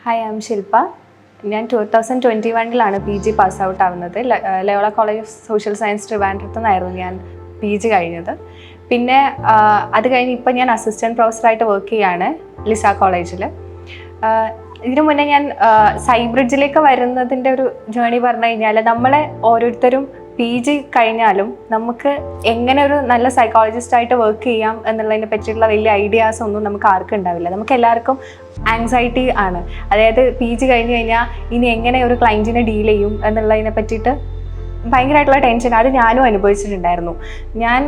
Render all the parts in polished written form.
Hi, I M Shilpa. ഞാൻ 2021 P G pass out ആവുന്നത്. Loyola college of social science ട്രിവാൻഡ്രത്തു നിന്നായിരുന്നു ഞാൻ പി ജി കഴിഞ്ഞത്. പിന്നെ അത് കഴിഞ്ഞ് ഇപ്പം ഞാൻ അസിസ്റ്റൻറ്റ് പ്രൊഫസറായിട്ട് വർക്ക് ചെയ്യാണ് ലിസ കോളേജിൽ. ഇതിനു മുന്നേ ഞാൻ സൈബ്രിഡ്ജിലേക്ക് വരുന്നതിൻ്റെ ഒരു ജേണി പറഞ്ഞു കഴിഞ്ഞാൽ, നമ്മളെ ഓരോരുത്തരും പി ജി കഴിഞ്ഞാലും നമുക്ക് എങ്ങനെ ഒരു നല്ല സൈക്കോളജിസ്റ്റായിട്ട് വർക്ക് ചെയ്യാം എന്നുള്ളതിനെ പറ്റിയിട്ടുള്ള വലിയ ഐഡിയാസ് ഒന്നും നമുക്ക് ആർക്കും ഉണ്ടാവില്ല. നമുക്ക് എല്ലാവർക്കും ആങ്സൈറ്റി ആണ്. അതായത് പി ജി കഴിഞ്ഞ് കഴിഞ്ഞാൽ ഇനി എങ്ങനെ ഒരു ക്ലയൻറ്റിനെ ഡീൽ ചെയ്യും എന്നുള്ളതിനെ പറ്റിയിട്ട് ഭയങ്കരമായിട്ടുള്ള ടെൻഷൻ. അത് ഞാനും അനുഭവിച്ചിട്ടുണ്ടായിരുന്നു. ഞാൻ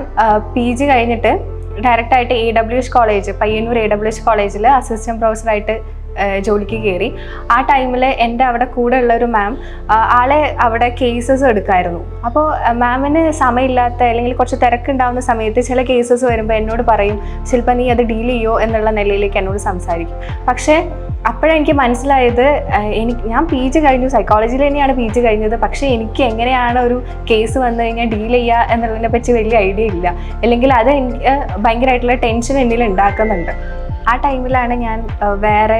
പി ജി കഴിഞ്ഞിട്ട് ഡയറക്റ്റായിട്ട് AWH കോളേജ്, പയ്യന്നൂർ AWH കോളേജിൽ അസിസ്റ്റൻറ്റ് പ്രൊഫസറായിട്ട് ജോലിക്ക് കയറി. ആ ടൈമിൽ എൻ്റെ അവിടെ കൂടെ ഉള്ളൊരു മാം ആളെ അവിടെ കേസസ് എടുക്കായിരുന്നു. അപ്പോൾ മാമിന് സമയമില്ലാത്ത അല്ലെങ്കിൽ കുറച്ച് തിരക്കുണ്ടാവുന്ന സമയത്ത് ചില കേസസ് വരുമ്പോൾ എന്നോട് പറയും, ശില്പ നീ അത് ഡീൽ ചെയ്യോ എന്നുള്ള നിലയിലേക്ക് എന്നോട് സംസാരിക്കും. പക്ഷേ അപ്പോഴെനിക്ക് മനസ്സിലായത്, ഞാൻ പി ജി കഴിഞ്ഞു, സൈക്കോളജിയിൽ തന്നെയാണ് പി ജി കഴിഞ്ഞത്. പക്ഷേ എനിക്ക് എങ്ങനെയാണ് ഒരു കേസ് വന്നു കഴിഞ്ഞാൽ ഡീൽ ചെയ്യുക എന്നുള്ളതിനെ പറ്റി വലിയ ഐഡിയ ഇല്ല. അല്ലെങ്കിൽ അത് എനിക്ക് ഭയങ്കരമായിട്ടുള്ള ടെൻഷൻ എന്നിൽ ഉണ്ടാക്കുന്നുണ്ട്. ആ ടൈമിലാണ് ഞാൻ വേറെ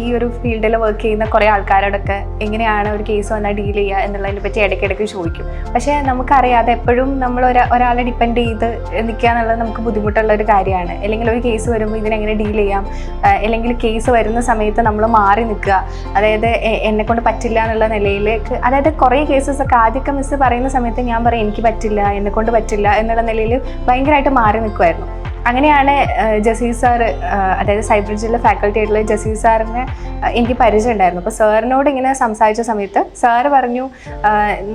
ഈ ഒരു ഫീൽഡിൽ വർക്ക് ചെയ്യുന്ന കുറേ ആൾക്കാരോടൊക്കെ എങ്ങനെയാണ് ഒരു കേസ് വന്നാൽ ഡീൽ ചെയ്യുക എന്നുള്ളതിനെ പറ്റി ഇടയ്ക്കിടയ്ക്ക് ചോദിക്കും. പക്ഷേ നമുക്കറിയാതെ എപ്പോഴും നമ്മൾ ഒരാളെ ഡിപ്പെൻഡ് ചെയ്ത് നിൽക്കുക എന്നുള്ളത് നമുക്ക് ബുദ്ധിമുട്ടുള്ള ഒരു കാര്യമാണ്. അല്ലെങ്കിൽ ഒരു കേസ് വരുമ്പോൾ ഇതിനെങ്ങനെ ഡീൽ ചെയ്യാം, അല്ലെങ്കിൽ കേസ് വരുന്ന സമയത്ത് നമ്മൾ മാറി നിൽക്കുക, അതായത് എന്നെക്കൊണ്ട് പറ്റില്ല എന്നുള്ള നിലയിലേക്ക്. അതായത് കുറേ കേസസൊക്കെ ആദ്യമൊക്കെ മിസ് പറയുന്ന സമയത്ത് ഞാൻ പറയും എനിക്ക് പറ്റില്ല, എന്നെക്കൊണ്ട് പറ്റില്ല എന്നുള്ള നിലയിൽ ഭയങ്കരമായിട്ട് മാറി നിൽക്കുമായിരുന്നു. അങ്ങനെയാണ് ജസീർ സാർ, അതായത് സൈബ്രിഡ്ജിലെ ഫാക്കൽറ്റി ആയിട്ടുള്ള ജസീർ സാറിനെ എനിക്ക് പരിചയം ഉണ്ടായിരുന്നു. അപ്പോൾ സാറിനോട് ഇങ്ങനെ സംസാരിച്ച സമയത്ത് സാറ് പറഞ്ഞു,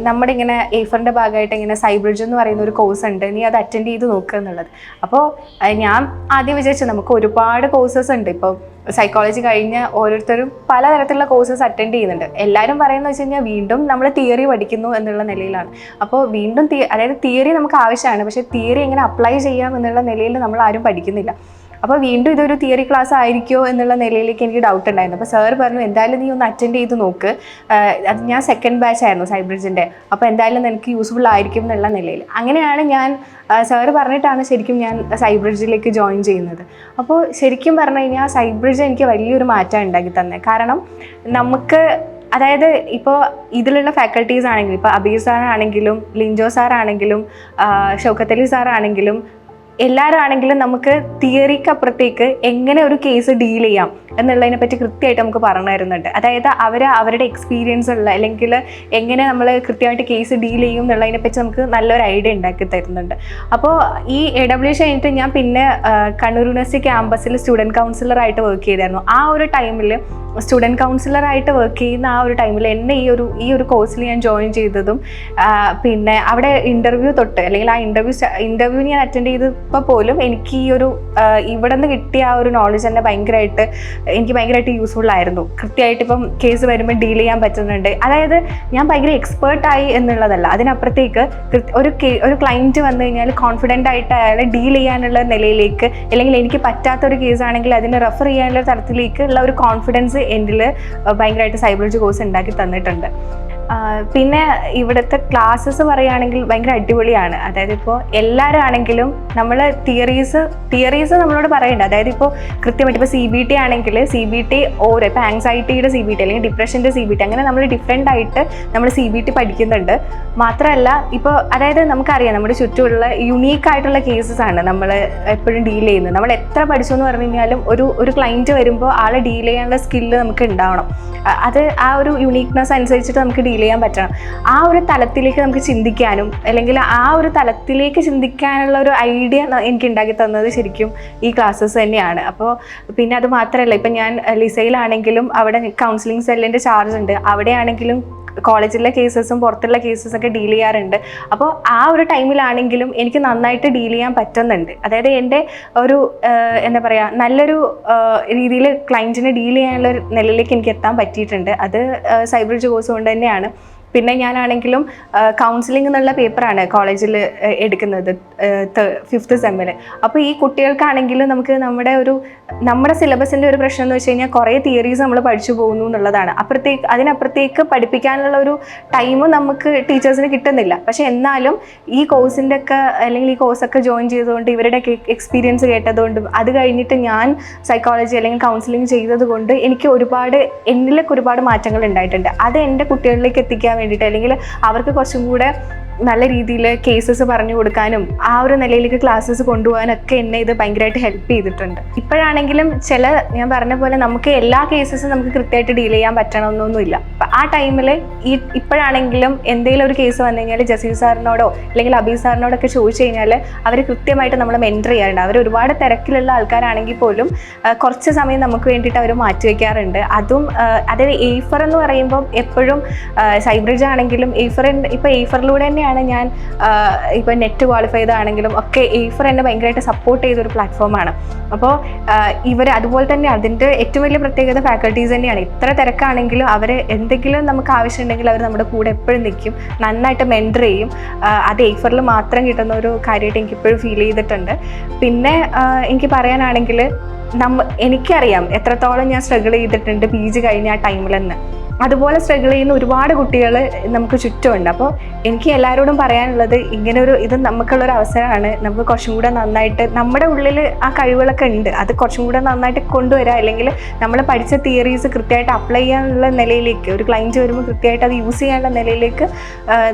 നമ്മുടെ ഇങ്ങനെ ഏഫറിൻ്റെ ഭാഗമായിട്ട് ഇങ്ങനെ സൈബ്രിഡ്ജ് എന്ന് പറയുന്ന ഒരു കോഴ്സ് ഉണ്ട്, നീ അത് അറ്റൻഡ് ചെയ്ത് നോക്കുക എന്നുള്ളത്. അപ്പോൾ ഞാൻ ആദ്യം വിചാരിച്ചു നമുക്ക് ഒരുപാട് കോഴ്സസ് ഉണ്ട്. ഇപ്പോൾ സൈക്കോളജി കഴിഞ്ഞ് ഓരോരുത്തരും പലതരത്തിലുള്ള കോഴ്സസ് അറ്റൻഡ് ചെയ്യുന്നുണ്ട്. എല്ലാവരും പറയുന്നത് വെച്ച് കഴിഞ്ഞാൽ വീണ്ടും നമ്മൾ തിയറി പഠിക്കുന്നു എന്നുള്ള നിലയിലാണ്. അപ്പോൾ വീണ്ടും അതായത് തിയറി നമുക്ക് ആവശ്യമാണ്, പക്ഷേ തിയറി എങ്ങനെ അപ്ലൈ ചെയ്യാം എന്നുള്ള നിലയിൽ നമ്മൾ ആരും പഠിക്കുന്നില്ല. അപ്പോൾ വീണ്ടും ഇതൊരു തിയറി ക്ലാസ് ആയിരിക്കുമോ എന്നുള്ള നിലയിലേക്ക് എനിക്ക് ഡൗട്ട് ഉണ്ടായിരുന്നു. അപ്പോൾ സാർ പറഞ്ഞു, എന്തായാലും നീ ഒന്ന് അറ്റൻഡ് ചെയ്ത് നോക്ക്. അത് ഞാൻ സെക്കൻഡ് ബാച്ച് ആയിരുന്നു സൈബ്രിഡ്ജിൻ്റെ. അപ്പോൾ എന്തായാലും നിനക്ക് യൂസ്ഫുൾ ആയിരിക്കും എന്നുള്ള നിലയിൽ. അങ്ങനെയാണ് ഞാൻ സാറ് പറഞ്ഞിട്ടാണ് ശരിക്കും ഞാൻ സൈബ്രിഡ്ജിലേക്ക് ജോയിൻ ചെയ്യുന്നത്. അപ്പോൾ ശരിക്കും പറഞ്ഞു കഴിഞ്ഞാൽ സൈബ്രിഡ്ജ് എനിക്ക് വലിയൊരു മാറ്റം ഉണ്ടാക്കി തന്നെ. കാരണം നമുക്ക്, അതായത് ഇപ്പോൾ ഇതിലുള്ള ഫാക്കൽറ്റീസ് ആണെങ്കിലും, ഇപ്പോൾ അബീർ സാറാണെങ്കിലും ലിൻജോ സാറാണെങ്കിലും ഷൗക്കത്ത് അലി സാറാണെങ്കിലും എല്ലാവരും ആണെങ്കിലും നമുക്ക് തിയറിക്ക് അപ്പുറത്തേക്ക് എങ്ങനെ ഒരു കേസ് ഡീൽ ചെയ്യാം എന്നുള്ളതിനെ പറ്റി കൃത്യമായിട്ട് നമുക്ക് പറഞ്ഞു തരുന്നുണ്ട്. അതായത് അവരുടെ എക്സ്പീരിയൻസ് ഉള്ള, അല്ലെങ്കിൽ എങ്ങനെ നമ്മൾ കൃത്യമായിട്ട് കേസ് ഡീൽ ചെയ്യും എന്നുള്ളതിനെ പറ്റി നമുക്ക് നല്ലൊരു ഐഡിയ ഉണ്ടാക്കി തരുന്നുണ്ട്. അപ്പോൾ ഈ AWH കഴിഞ്ഞിട്ട് ഞാൻ പിന്നെ കണ്ണൂർ യൂണിവേഴ്സിറ്റി ക്യാമ്പസിൽ സ്റ്റുഡൻറ്റ് കൗൺസിലറായിട്ട് വർക്ക് ചെയ്തായിരുന്നു. ആ ഒരു ടൈമിൽ സ്റ്റുഡൻറ്റ് കൗൺസിലറായിട്ട് വർക്ക് ചെയ്യുന്ന ആ ഒരു ടൈമിൽ എന്നെ ഈ ഒരു കോഴ്സിൽ ഞാൻ ജോയിൻ ചെയ്തതും, പിന്നെ അവിടെ ഇൻ്റർവ്യൂ തൊട്ട്, അല്ലെങ്കിൽ ആ ഇൻ്റർവ്യൂ ഞാൻ അറ്റൻഡ് ചെയ്തപ്പോൾ പോലും എനിക്ക് ഈ ഒരു ഇവിടെ നിന്ന് കിട്ടിയ ആ ഒരു നോളജ് തന്നെ എനിക്ക് ഭയങ്കരമായിട്ട് യൂസ്ഫുൾ ആയിരുന്നു. കൃത്യമായിട്ട് ഇപ്പം കേസ് വരുമ്പോൾ ഡീൽ ചെയ്യാൻ പറ്റുന്നുണ്ട്. അതായത് ഞാൻ ഭയങ്കര എക്സ്പേർട്ടായി എന്നുള്ളതല്ല, അതിനപ്പുറത്തേക്ക് ഒരു ക്ലയൻറ്റ് വന്നു കഴിഞ്ഞാൽ കോൺഫിഡൻ്റ് ആയിട്ട് അയാളെ ഡീൽ ചെയ്യാനുള്ള നിലയിലേക്ക്, അല്ലെങ്കിൽ എനിക്ക് പറ്റാത്തൊരു കേസാണെങ്കിൽ അതിനെ റെഫർ ചെയ്യാനുള്ള തരത്തിലേക്ക് ഉള്ള ഒരു കോൺഫിഡൻസ് എന്നിൽ ഭയങ്കരമായിട്ട് സൈബ്രിഡ്ജ് കോഴ്സ് ഉണ്ടാക്കി തന്നിട്ടുണ്ട്. പിന്നെ ഇവിടുത്തെ ക്ലാസ്സസ് പറയുകയാണെങ്കിൽ ഭയങ്കര അടിപൊളിയാണ്. അതായത് ഇപ്പോൾ എല്ലാവരും ആണെങ്കിലും നമ്മൾ തിയറീസ് നമ്മളോട് പറയേണ്ട, അതായത് ഇപ്പോൾ കൃത്യമായിട്ട് ഇപ്പോൾ CBT ആണെങ്കിൽ CBT ഓരോ, ഇപ്പോൾ ആങ്സൈറ്റിയുടെ CBT അല്ലെങ്കിൽ ഡിപ്രഷൻ്റെ CBT, അങ്ങനെ നമ്മൾ ഡിഫറെൻ്റ് ആയിട്ട് നമ്മൾ CBT പഠിക്കുന്നുണ്ട്. മാത്രമല്ല ഇപ്പോൾ അതായത് നമുക്കറിയാം നമ്മുടെ ചുറ്റുമുള്ള യുണീക്കായിട്ടുള്ള കേസസ് ആണ് നമ്മൾ എപ്പോഴും ഡീൽ ചെയ്യുന്നത്. നമ്മൾ എത്ര പഠിച്ചു എന്ന് പറഞ്ഞു കഴിഞ്ഞാലും ഒരു ക്ലയൻറ്റ് വരുമ്പോൾ ആളെ ഡീൽ ചെയ്യാനുള്ള സ്കില്ല് നമുക്ക് ഉണ്ടാവണം. അത് ആ ഒരു യുണീക്നെസ് അനുസരിച്ചിട്ട് നമുക്ക് ഡീൽ ചെയ്യാൻ പറ്റണം. ആ ഒരു തലത്തിലേക്ക് നമുക്ക് ചിന്തിക്കാനും, അല്ലെങ്കിൽ ആ ഒരു തലത്തിലേക്ക് ചിന്തിക്കാനുള്ള ഒരു ഐഡിയ എനിക്ക് ഉണ്ടാക്കി തന്നത് ശരിക്കും ഈ ക്ലാസ്സസ് തന്നെയാണ്. അപ്പോൾ പിന്നെ അത് മാത്രമല്ല, ഇപ്പം ഞാൻ ലിസയിലാണെങ്കിലും അവിടെ കൗൺസിലിംഗ് സെല്ലിൻ്റെ ചാർജ് ഉണ്ട്. അവിടെയാണെങ്കിലും കോളേജിലെ കേസസും പുറത്തുള്ള കേസസൊക്കെ ഡീൽ ചെയ്യാറുണ്ട്. അപ്പോൾ ആ ഒരു ടൈമിലാണെങ്കിലും എനിക്ക് നന്നായിട്ട് ഡീൽ ചെയ്യാൻ പറ്റുന്നുണ്ട്. അതായത് എൻ്റെ ഒരു എന്താ പറയുക, നല്ലൊരു രീതിയിൽ ക്ലയൻറ്റിനെ ഡീൽ ചെയ്യാനുള്ള ഒരു നിലയിലേക്ക് എനിക്ക് എത്താൻ പറ്റിയിട്ടുണ്ട്. അത് സൈബ്രിഡ്ജ് കോഴ്സ് കൊണ്ട് തന്നെയാണ്. പിന്നെ ഞാനാണെങ്കിലും കൗൺസിലിംഗ് എന്നുള്ള പേപ്പറാണ് കോളേജിൽ എടുക്കുന്നത് 5th സെമ്മിൽ. അപ്പോൾ ഈ കുട്ടികൾക്കാണെങ്കിലും നമുക്ക് നമ്മുടെ സിലബസിൻ്റെ ഒരു പ്രശ്നം എന്ന് വെച്ച് കഴിഞ്ഞാൽ കുറേ തിയറീസ് നമ്മൾ പഠിച്ചു പോകുന്നു എന്നുള്ളതാണ്. അതിനപ്പുറത്തേക്ക് പഠിപ്പിക്കാനുള്ള ഒരു ടൈമും നമുക്ക് ടീച്ചേഴ്സിന് കിട്ടുന്നില്ല. പക്ഷെ എന്നാലും ഈ കോഴ്സിൻ്റെ ഒക്കെ അല്ലെങ്കിൽ ഈ കോഴ്സൊക്കെ ജോയിൻ ചെയ്തുകൊണ്ട് ഇവരുടെയൊക്കെ എക്സ്പീരിയൻസ് കേട്ടതുകൊണ്ടും അത് കഴിഞ്ഞിട്ട് ഞാൻ സൈക്കോളജി അല്ലെങ്കിൽ കൗൺസിലിംഗ് ചെയ്തത് കൊണ്ട് എനിക്ക് എന്നിലൊക്കെ ഒരുപാട് മാറ്റങ്ങൾ ഉണ്ടായിട്ടുണ്ട്. അത് എൻ്റെ കുട്ടികളിലേക്ക് എത്തിക്കാൻ വേണ്ടിയിട്ട് അല്ലെങ്കിൽ അവർക്ക് കുറച്ചും കൂടെ നല്ല രീതിയിൽ കേസസ് പറഞ്ഞു കൊടുക്കാനും ആ ഒരു നിലയിലേക്ക് ക്ലാസ്സസ് കൊണ്ടുപോകാനൊക്കെ എന്നെ ഇത് ഭയങ്കരമായിട്ട് ഹെൽപ്പ് ചെയ്തിട്ടുണ്ട്. ഇപ്പോഴാണെങ്കിലും ഞാൻ പറഞ്ഞ പോലെ നമുക്ക് എല്ലാ കേസസും നമുക്ക് കൃത്യമായിട്ട് ഡീൽ ചെയ്യാൻ പറ്റണമെന്നൊന്നുമില്ല. അപ്പം ആ ടൈമിൽ ഇപ്പോഴാണെങ്കിലും എന്തെങ്കിലും ഒരു കേസ് വന്നു കഴിഞ്ഞാൽ ജസീർ സാറിനോടോ അല്ലെങ്കിൽ അബി സാറിനോടൊക്കെ ചോദിച്ചു കഴിഞ്ഞാൽ അവർ കൃത്യമായിട്ട് നമ്മൾ മെൻറ്റർ ചെയ്യാറുണ്ട്. അവർ ഒരുപാട് തിരക്കിലുള്ള ആൾക്കാരാണെങ്കിൽ പോലും കുറച്ച് സമയം നമുക്ക് വേണ്ടിയിട്ട് അവർ മാറ്റിവെക്കാറുണ്ട്. അതായത് എയ്ഫർ എന്ന് പറയുമ്പോൾ എപ്പോഴും സൈബ്രിഡ്ജ് ആണെങ്കിലും ഇപ്പോൾ എയ്ഫറിലൂടെ തന്നെ ഞാൻ ഇപ്പോൾ നെറ്റ് ക്വാളിഫൈ ചെയ്താണെങ്കിലും ഒക്കെ എയ്ഫർ എന്നെ ഭയങ്കരമായിട്ട് സപ്പോർട്ട് ചെയ്തൊരു പ്ലാറ്റ്ഫോമാണ്. അപ്പോൾ അതുപോലെ തന്നെ അതിൻ്റെ ഏറ്റവും വലിയ പ്രത്യേകത ഫാക്കൽറ്റീസ് തന്നെയാണ്. എത്ര തിരക്കാണെങ്കിലും അവർ എന്തെങ്കിലും നമുക്ക് ആവശ്യമുണ്ടെങ്കിൽ അവർ നമ്മുടെ കൂടെ എപ്പോഴും നിൽക്കും, നന്നായിട്ട് മെൻറ്റർ ചെയ്യും. അത് എയ്ഫറിൽ മാത്രം കിട്ടുന്ന ഒരു കാര്യമായിട്ട് എനിക്കിപ്പോഴും ഫീൽ ചെയ്തിട്ടുണ്ട്. പിന്നെ എനിക്ക് പറയാനാണെങ്കിൽ എനിക്കറിയാം എത്രത്തോളം ഞാൻ സ്ട്രഗിൾ ചെയ്തിട്ടുണ്ട് PG കഴിഞ്ഞ ആ ടൈമിലെന്ന്. അതുപോലെ സ്ട്രഗിൾ ചെയ്യുന്ന ഒരുപാട് കുട്ടികൾ നമുക്ക് ചുറ്റുമുണ്ട്. അപ്പോൾ എനിക്ക് എല്ലാവരോടും പറയാനുള്ളത് ഇത് നമുക്കുള്ളൊരു അവസരമാണ്. നമുക്ക് കുറച്ചും കൂടെ നന്നായിട്ട് നമ്മുടെ ഉള്ളിൽ ആ കഴിവുകളൊക്കെ ഉണ്ട്, അത് കുറച്ചും കൂടെ നന്നായിട്ട് കൊണ്ടുവരിക. അല്ലെങ്കിൽ നമ്മൾ പഠിച്ച തിയറീസ് കൃത്യമായിട്ട് അപ്ലൈ ചെയ്യാനുള്ള നിലയിലേക്ക് ഒരു ക്ലയൻറ്റ് വരുമ്പോൾ കൃത്യമായിട്ട് അത് യൂസ് ചെയ്യാനുള്ള നിലയിലേക്ക്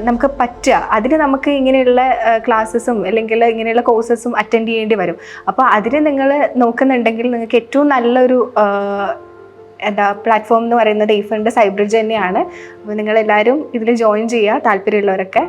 നമുക്ക് പറ്റുക. അതിന് നമുക്ക് ഇങ്ങനെയുള്ള ക്ലാസ്സസും അല്ലെങ്കിൽ ഇങ്ങനെയുള്ള കോഴ്സസും അറ്റൻഡ് ചെയ്യേണ്ടി വരും. അപ്പോൾ അതിന് നിങ്ങൾ നോക്കുന്നുണ്ടെങ്കിൽ നിങ്ങൾക്ക് ഏറ്റവും നല്ലൊരു പ്ലാറ്റ്ഫോം എന്ന് പറയുന്നത് എയ്ഫറിൻ്റെ സൈബ്രിഡ്ജ് തന്നെയാണ്. അപ്പോൾ നിങ്ങളെല്ലാവരും ഇതിൽ ജോയിൻ ചെയ്യുക, താല്പര്യമുള്ളവരൊക്കെ.